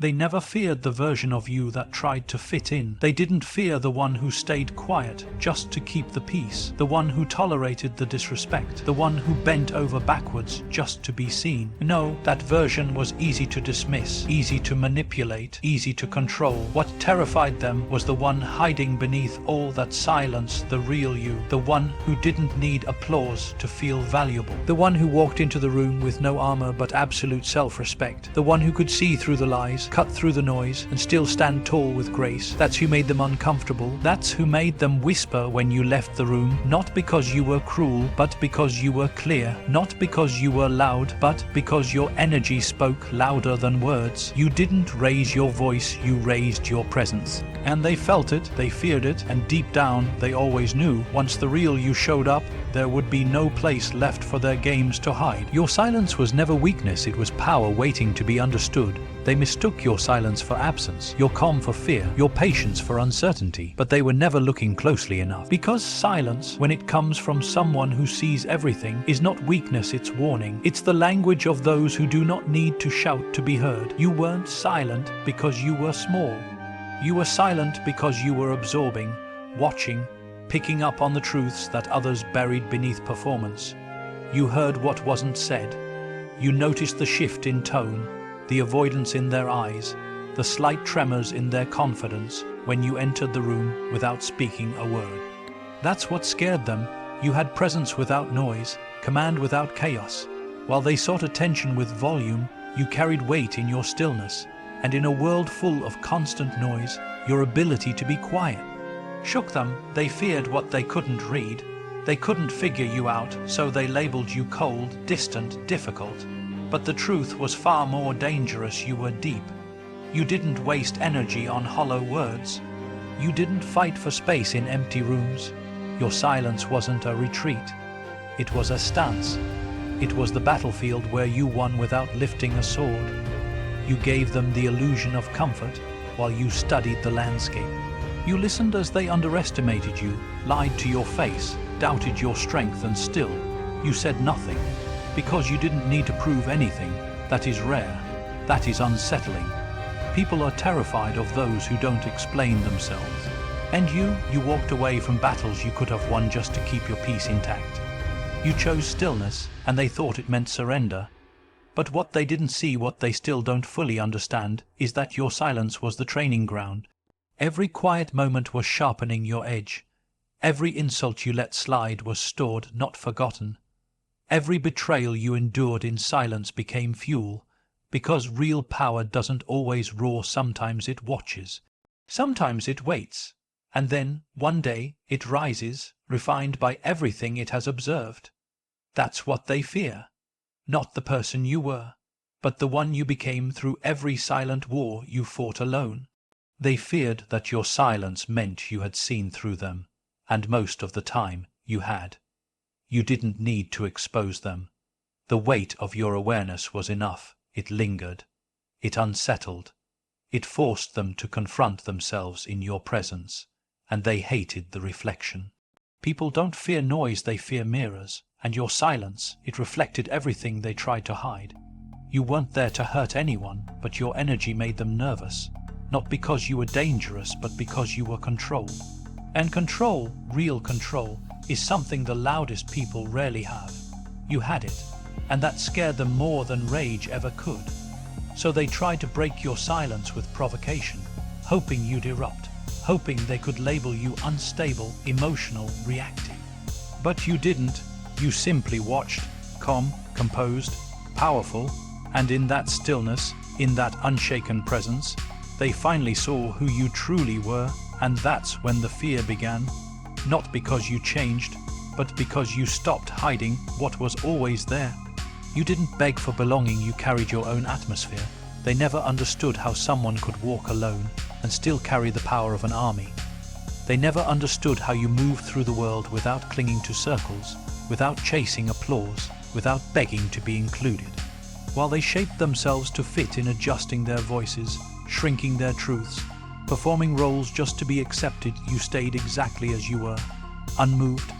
They never feared the version of you that tried to fit in. They didn't fear the one who stayed quiet just to keep the peace, the one who tolerated the disrespect, the one who bent over backwards just to be seen. No, that version was easy to dismiss, easy to manipulate, easy to control. What terrified them was the one hiding beneath all that silence, the real you, the one who didn't need applause to feel valuable, the one who walked into the room with no armor but absolute self-respect, the one who could see through the lies, cut through the noise, and still stand tall with grace. That's who made them uncomfortable. That's who made them whisper when you left the room, not because you were cruel, but because you were clear, not because you were loud, but because your energy spoke louder than words. You didn't raise your voice, you raised your presence. And they felt it, they feared it, and deep down they always knew, once the real you showed up, there would be no place left for their games to hide. Your silence was never weakness, it was power waiting to be understood. They mistook your silence for absence, your calm for fear, your patience for uncertainty, but they were never looking closely enough. Because silence, when it comes from someone who sees everything, is not weakness, it's warning. It's the language of those who do not need to shout to be heard. You weren't silent because you were small. You were silent because you were absorbing, watching, picking up on the truths that others buried beneath performance. You heard what wasn't said. You noticed the shift in tone, the avoidance in their eyes, the slight tremors in their confidence when you entered the room without speaking a word. That's what scared them. You had presence without noise, command without chaos. While they sought attention with volume, you carried weight in your stillness, and in a world full of constant noise, your ability to be quiet shook them. They feared what they couldn't read. They couldn't figure you out, so they labeled you cold, distant, difficult. But the truth was far more dangerous. You were deep. You didn't waste energy on hollow words. You didn't fight for space in empty rooms. Your silence wasn't a retreat. It was a stance. It was the battlefield where you won without lifting a sword. You gave them the illusion of comfort while you studied the landscape. You listened as they underestimated you, lied to your face, doubted your strength, and still, you said nothing. Because you didn't need to prove anything. That is rare. That is unsettling. People are terrified of those who don't explain themselves. And you walked away from battles you could have won just to keep your peace intact. You chose stillness, and they thought it meant surrender. But what they didn't see, what they still don't fully understand, is that your silence was the training ground. Every quiet moment was sharpening your edge. Every insult you let slide was stored, not forgotten. Every betrayal you endured in silence became fuel, because real power doesn't always roar. Sometimes it watches. Sometimes it waits. And then, one day, it rises, refined by everything it has observed. That's what they fear. Not the person you were, but the one you became through every silent war you fought alone. They feared that your silence meant you had seen through them, and most of the time you had. You didn't need to expose them. The weight of your awareness was enough. It lingered. It unsettled. It forced them to confront themselves in your presence, and they hated the reflection. People don't fear noise, they fear mirrors, and your silence, it reflected everything they tried to hide. You weren't there to hurt anyone, but your energy made them nervous, not because you were dangerous, but because you were control. And control, real control, is something the loudest people rarely have. You had it, and that scared them more than rage ever could. So they tried to break your silence with provocation, hoping you'd erupt, hoping they could label you unstable, emotional, reactive. But you didn't. You simply watched, calm, composed, powerful, and in that stillness, in that unshaken presence, they finally saw who you truly were, and that's when the fear began. Not because you changed, but because you stopped hiding what was always there. You didn't beg for belonging, you carried your own atmosphere. They never understood how someone could walk alone and still carry the power of an army. They never understood how you moved through the world without clinging to circles, without chasing applause, without begging to be included. While they shaped themselves to fit in, adjusting their voices, shrinking their truths, performing roles just to be accepted, you stayed exactly as you were, unmoved,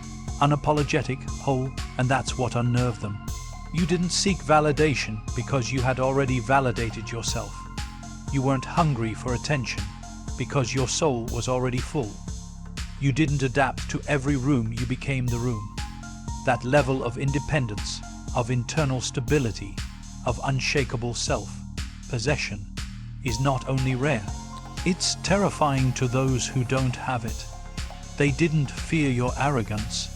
unapologetic, whole, and that's what unnerved them. You didn't seek validation because you had already validated yourself. You weren't hungry for attention, because your soul was already full. You didn't adapt to every room, you became the room. That level of independence, of internal stability, of unshakable self-possession is not only rare, it's terrifying to those who don't have it. They didn't fear your arrogance,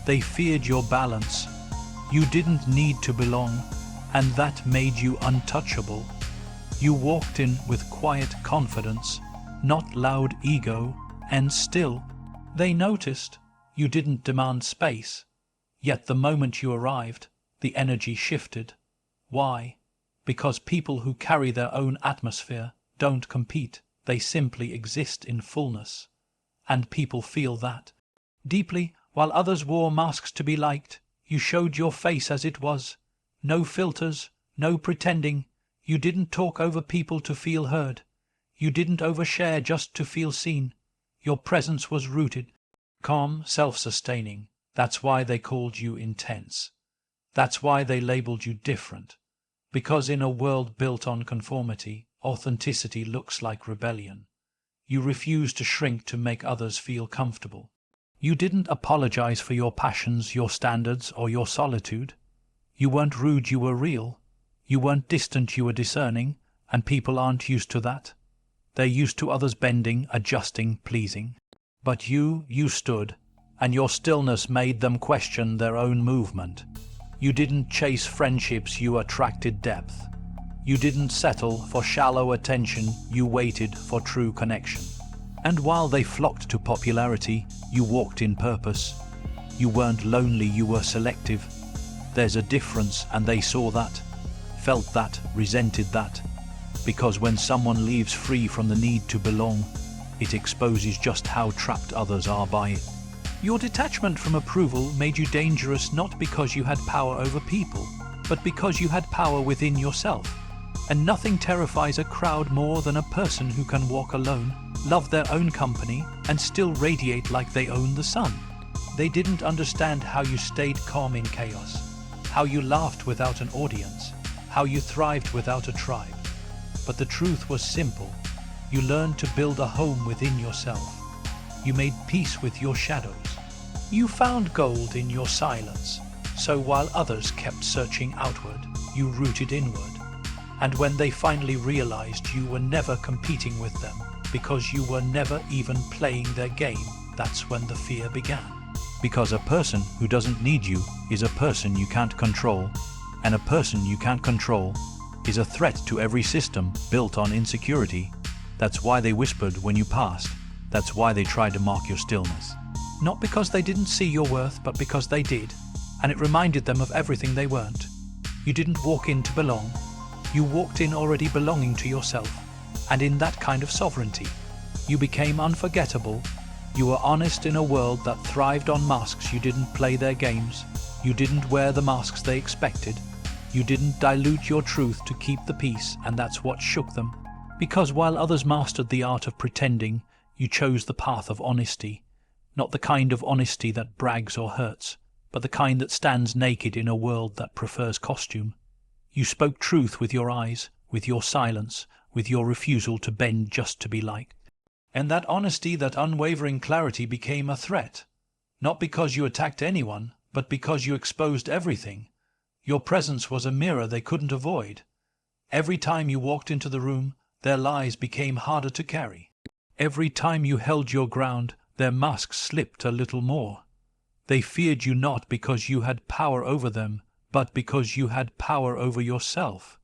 they feared your balance. You didn't need to belong, and that made you untouchable. You walked in with quiet confidence, not loud ego, and still, they noticed. You didn't demand space. Yet the moment you arrived, the energy shifted. Why? Because people who carry their own atmosphere don't compete, they simply exist in fullness. And people feel that. Deeply, while others wore masks to be liked, you showed your face as it was. No filters, no pretending. You didn't talk over people to feel heard. You didn't overshare just to feel seen. Your presence was rooted, calm, self-sustaining. That's why they called you intense. That's why they labeled you different. Because in a world built on conformity, authenticity looks like rebellion. You refused to shrink to make others feel comfortable. You didn't apologize for your passions, your standards, or your solitude. You weren't rude, you were real. You weren't distant, you were discerning, and people aren't used to that. They're used to others bending, adjusting, pleasing. But you stood, and your stillness made them question their own movement. You didn't chase friendships, you attracted depth. You didn't settle for shallow attention, you waited for true connection. And while they flocked to popularity, you walked in purpose. You weren't lonely, you were selective. There's a difference, and they saw that, felt that, resented that. Because when someone leaves free from the need to belong, it exposes just how trapped others are by it. Your detachment from approval made you dangerous not because you had power over people, but because you had power within yourself. And nothing terrifies a crowd more than a person who can walk alone, love their own company, and still radiate like they own the sun. They didn't understand how you stayed calm in chaos, how you laughed without an audience, how you thrived without a tribe. But the truth was simple. You learned to build a home within yourself. You made peace with your shadows. You found gold in your silence. So while others kept searching outward, you rooted inward. And when they finally realized you were never competing with them, because you were never even playing their game, that's when the fear began. Because a person who doesn't need you is a person you can't control, and a person you can't control is a threat to every system built on insecurity. That's why they whispered when you passed. That's why they tried to mock your stillness. Not because they didn't see your worth, but because they did, and it reminded them of everything they weren't. You didn't walk in to belong. You walked in already belonging to yourself, and in that kind of sovereignty, you became unforgettable. You were honest in a world that thrived on masks. You didn't play their games. You didn't wear the masks they expected. You didn't dilute your truth to keep the peace, and that's what shook them. Because while others mastered the art of pretending, you chose the path of honesty. Not the kind of honesty that brags or hurts, but the kind that stands naked in a world that prefers costume. You spoke truth with your eyes, with your silence, with your refusal to bend just to be liked. And that honesty, that unwavering clarity became a threat. Not because you attacked anyone, but because you exposed everything. Your presence was a mirror they couldn't avoid. Every time you walked into the room, their lies became harder to carry. Every time you held your ground, their masks slipped a little more. They feared you not because you had power over them, but because you had power over yourself.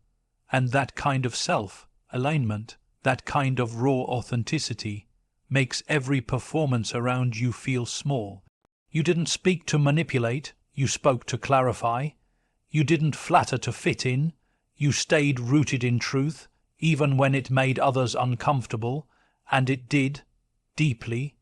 And that kind of self-alignment, that kind of raw authenticity, makes every performance around you feel small. You didn't speak to manipulate, you spoke to clarify. You didn't flatter to fit in, you stayed rooted in truth, even when it made others uncomfortable, and it did, deeply,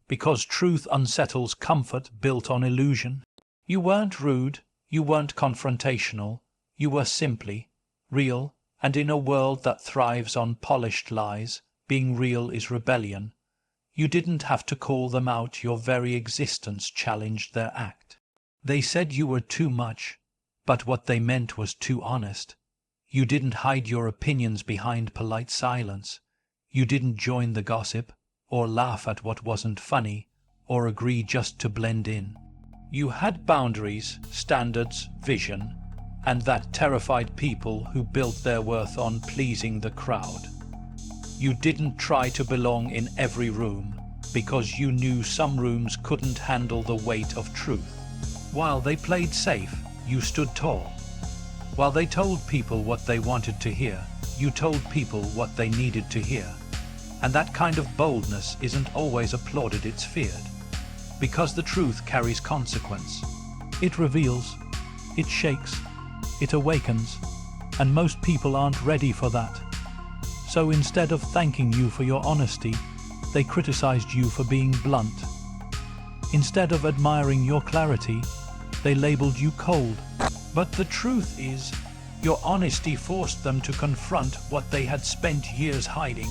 because truth unsettles comfort built on illusion. You weren't rude, you weren't confrontational, you were simply real, and in a world that thrives on polished lies, being real is rebellion. You didn't have to call them out, your very existence challenged their act. They said you were too much, but what they meant was too honest. You didn't hide your opinions behind polite silence. You didn't join the gossip, or laugh at what wasn't funny, or agree just to blend in. You had boundaries, standards, vision, and that terrified people who built their worth on pleasing the crowd. You didn't try to belong in every room, because you knew some rooms couldn't handle the weight of truth. While they played safe, you stood tall. While they told people what they wanted to hear, you told people what they needed to hear. And that kind of boldness isn't always applauded, it's feared. Because the truth carries consequence. It reveals, it shakes, it awakens, and most people aren't ready for that. So instead of thanking you for your honesty, they criticized you for being blunt. Instead of admiring your clarity, they labeled you cold. But the truth is, your honesty forced them to confront what they had spent years hiding,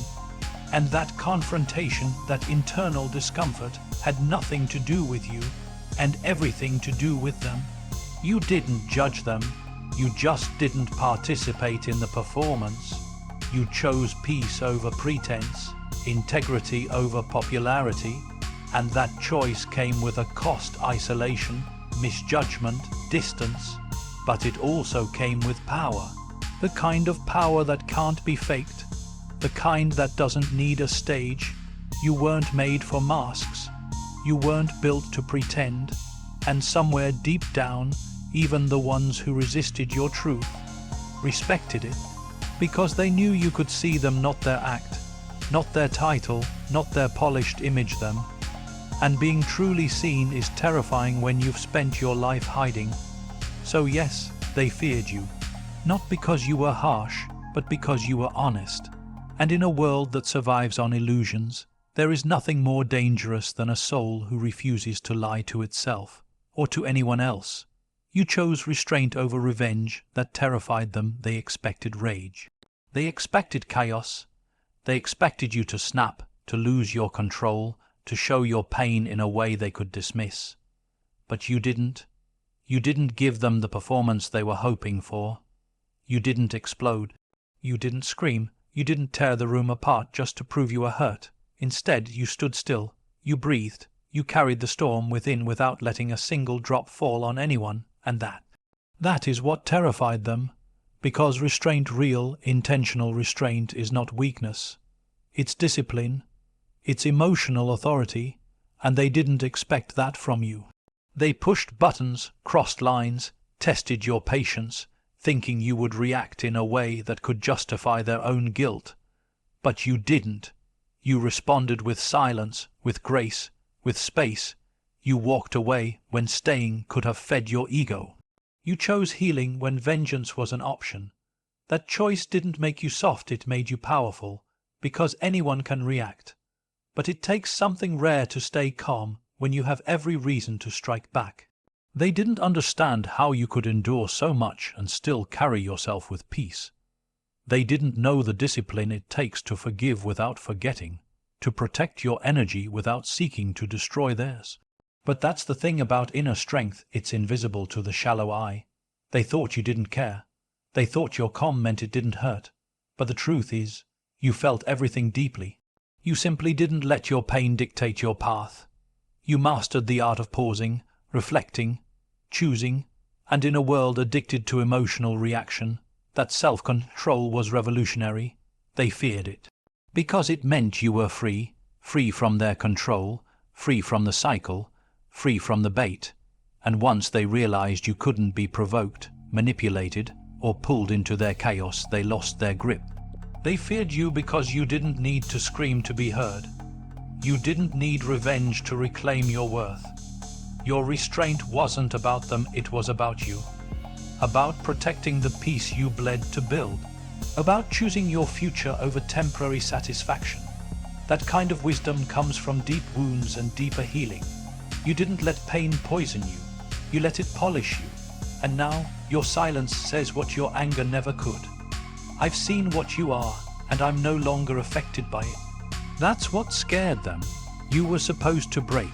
and that confrontation, that internal discomfort, had nothing to do with you, and everything to do with them. You didn't judge them, you just didn't participate in the performance. You chose peace over pretense, integrity over popularity, and that choice came with a cost: isolation, misjudgment, distance. But it also came with power. The kind of power that can't be faked. The kind that doesn't need a stage. You weren't made for masks. You weren't built to pretend. And somewhere deep down, even the ones who resisted your truth respected it, because they knew you could see them, not their act, not their title, not their polished image them. And being truly seen is terrifying when you've spent your life hiding. So yes, they feared you, not because you were harsh, but because you were honest. And in a world that survives on illusions, there is nothing more dangerous than a soul who refuses to lie to itself, or to anyone else. You chose restraint over revenge. That terrified them. They expected rage. They expected chaos. They expected you to snap, to lose your control, to show your pain in a way they could dismiss. But you didn't. You didn't give them the performance they were hoping for. You didn't explode. You didn't scream. You didn't tear the room apart just to prove you were hurt. Instead, you stood still. You breathed. You carried the storm within without letting a single drop fall on anyone, and that is what terrified them. Because restraint, real, intentional restraint, is not weakness. It's discipline. It's emotional authority, and they didn't expect that from you. They pushed buttons, crossed lines, tested your patience, thinking you would react in a way that could justify their own guilt. But you didn't. You responded with silence, with grace, with space. You walked away when staying could have fed your ego. You chose healing when vengeance was an option. That choice didn't make you soft, it made you powerful, because anyone can react. But it takes something rare to stay calm when you have every reason to strike back. They didn't understand how you could endure so much and still carry yourself with peace. They didn't know the discipline it takes to forgive without forgetting, to protect your energy without seeking to destroy theirs. But that's the thing about inner strength, it's invisible to the shallow eye. They thought you didn't care. They thought your calm meant it didn't hurt. But the truth is, you felt everything deeply. You simply didn't let your pain dictate your path. You mastered the art of pausing, reflecting, choosing, and in a world addicted to emotional reaction, that self-control was revolutionary. They feared it. Because it meant you were free, free from their control, free from the cycle, free from the bait. And once they realized you couldn't be provoked, manipulated, or pulled into their chaos, they lost their grip. They feared you because you didn't need to scream to be heard. You didn't need revenge to reclaim your worth. Your restraint wasn't about them, it was about you. About protecting the peace you bled to build. About choosing your future over temporary satisfaction. That kind of wisdom comes from deep wounds and deeper healing. You didn't let pain poison you. You let it polish you. And now, your silence says what your anger never could. I've seen what you are, and I'm no longer affected by it. That's what scared them. You were supposed to break.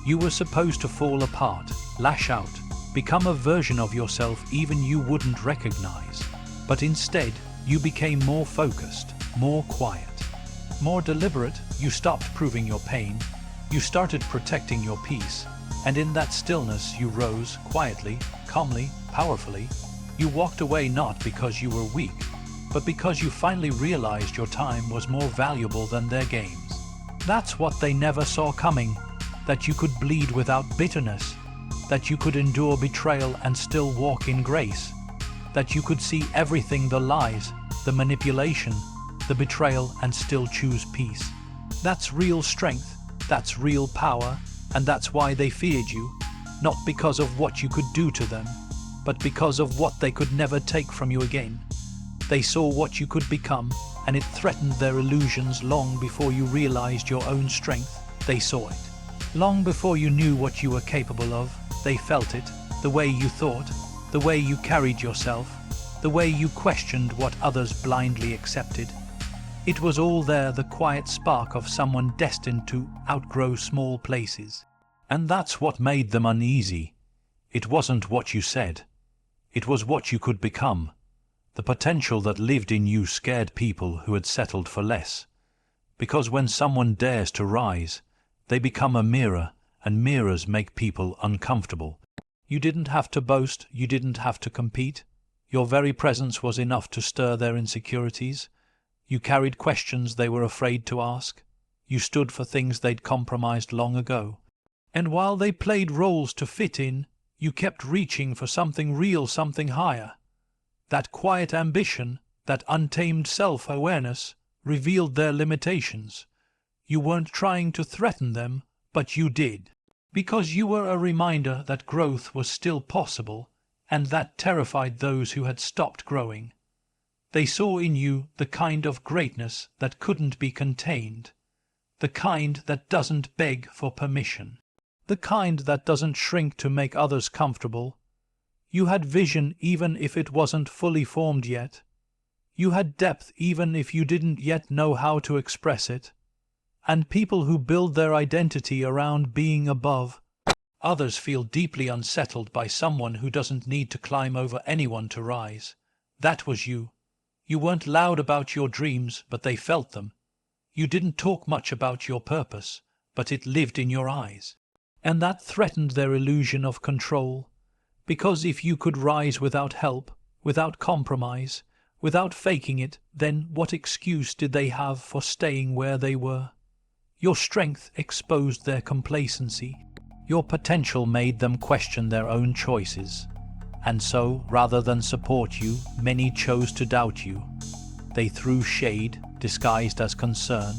You were supposed to fall apart, lash out, become a version of yourself even you wouldn't recognize. But instead, you became more focused, more quiet, more deliberate. You stopped proving your pain. You started protecting your peace. And in that stillness, you rose quietly, calmly, powerfully. You walked away not because you were weak, but because you finally realized your time was more valuable than their games. That's what they never saw coming, that you could bleed without bitterness, that you could endure betrayal and still walk in grace, that you could see everything, the lies, the manipulation, the betrayal, and still choose peace. That's real strength, that's real power, and that's why they feared you, not because of what you could do to them, but because of what they could never take from you again. They saw what you could become, and it threatened their illusions long before you realized your own strength. They saw it. Long before you knew what you were capable of, they felt it, the way you thought, the way you carried yourself, the way you questioned what others blindly accepted. It was all there, the quiet spark of someone destined to outgrow small places. And that's what made them uneasy. It wasn't what you said. It was what you could become. The potential that lived in you scared people who had settled for less. Because when someone dares to rise, they become a mirror, and mirrors make people uncomfortable. You didn't have to boast, you didn't have to compete. Your very presence was enough to stir their insecurities. You carried questions they were afraid to ask. You stood for things they'd compromised long ago. And while they played roles to fit in, you kept reaching for something real, something higher. That quiet ambition, that untamed self-awareness, revealed their limitations. You weren't trying to threaten them, but you did. Because you were a reminder that growth was still possible, and that terrified those who had stopped growing. They saw in you the kind of greatness that couldn't be contained, the kind that doesn't beg for permission, the kind that doesn't shrink to make others comfortable. You had vision even if it wasn't fully formed yet. You had depth even if you didn't yet know how to express it. And people who build their identity around being above others feel deeply unsettled by someone who doesn't need to climb over anyone to rise. That was you. You weren't loud about your dreams, but they felt them. You didn't talk much about your purpose, but it lived in your eyes. And that threatened their illusion of control. Because if you could rise without help, without compromise, without faking it, then what excuse did they have for staying where they were? Your strength exposed their complacency. Your potential made them question their own choices. And so, rather than support you, many chose to doubt you. They threw shade, disguised as concern.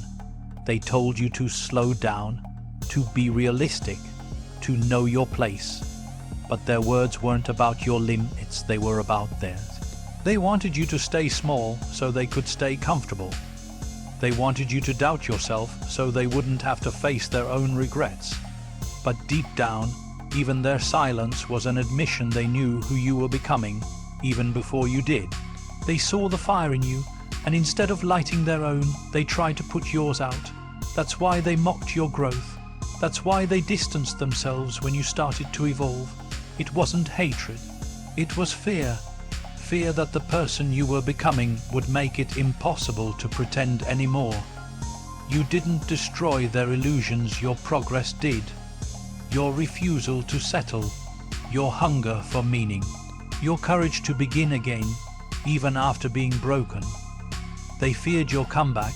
They told you to slow down, to be realistic, to know your place. But their words weren't about your limits, they were about theirs. They wanted you to stay small so they could stay comfortable. They wanted you to doubt yourself so they wouldn't have to face their own regrets. But deep down, even their silence was an admission they knew who you were becoming, even before you did. They saw the fire in you, and instead of lighting their own, they tried to put yours out. That's why they mocked your growth. That's why they distanced themselves when you started to evolve. It wasn't hatred. It was fear. Fear that the person you were becoming would make it impossible to pretend anymore. You didn't destroy their illusions, your progress did. Your refusal to settle, your hunger for meaning, your courage to begin again, even after being broken. They feared your comeback,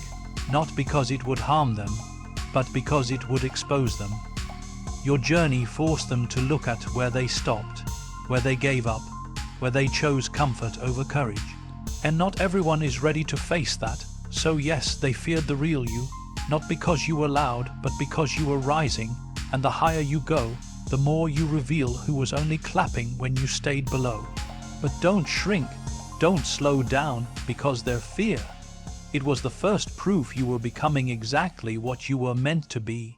not because it would harm them, but because it would expose them. Your journey forced them to look at where they stopped, where they gave up, where they chose comfort over courage. And not everyone is ready to face that, so yes, they feared the real you, not because you were loud, but because you were rising, and the higher you go, the more you reveal who was only clapping when you stayed below. But don't shrink, don't slow down, because their fear. It was the first proof you were becoming exactly what you were meant to be.